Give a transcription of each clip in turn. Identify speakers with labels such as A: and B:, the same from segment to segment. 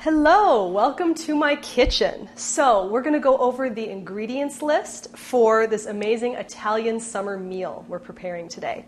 A: Hello, welcome to my kitchen. So we're going to go over the ingredients list for this amazing Italian summer meal we're preparing today.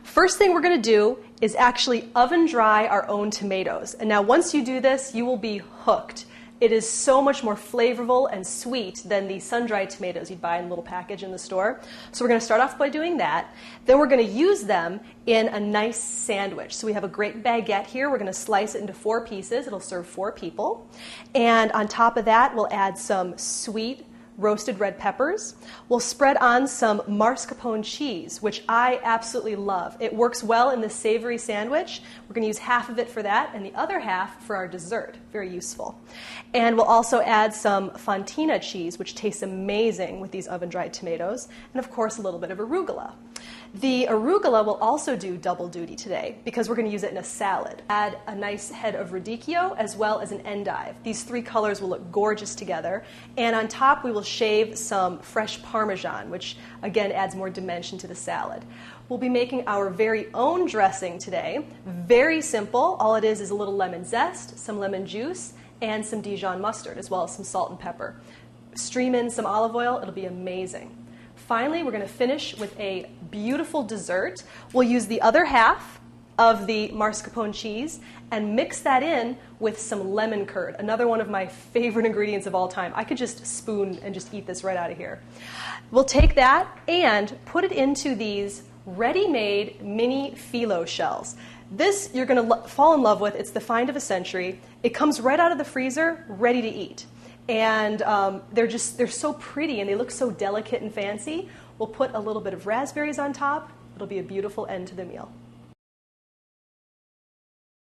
A: First thing we're going to do is actually oven dry our own tomatoes. And now once you do this, you will be hooked. It is so much more flavorful and sweet than the sun-dried tomatoes you'd buy in a little package in the store. So we're going to start off by doing that. Then we're going to use them in a nice sandwich. So we have a great baguette here. We're going to slice it into 4 pieces. It'll serve 4 people. And on top of that, we'll add some sweet roasted red peppers. We'll spread on some mascarpone cheese, which I absolutely love. It works well in the savory sandwich. We're going to use half of it for that and the other half for our dessert. Very useful. And we'll also add some fontina cheese, which tastes amazing with these oven-dried tomatoes, and of course a little bit of arugula. The arugula will also do double duty today because we're going to use it in a salad. Add a nice head of radicchio as well as an endive. These 3 colors will look gorgeous together. And on top we will shave some fresh Parmesan, which again adds more dimension to the salad. We'll be making our very own dressing today. Very simple. All it is a little lemon zest, some lemon juice, and some Dijon mustard, as well as some salt and pepper. Stream in some olive oil. It'll be amazing. Finally, we're going to finish with a beautiful dessert. We'll use the other half of the mascarpone cheese and mix that in with some lemon curd, another one of my favorite ingredients of all time. I could just spoon and just eat this right out of here. We'll take that and put it into these ready-made mini phyllo shells. This you're going to fall in love with. It's the find of a century. It comes right out of the freezer, ready to eat. And they're so pretty and they look so delicate and fancy. We'll put a little bit of raspberries on top. It'll be a beautiful end to the meal.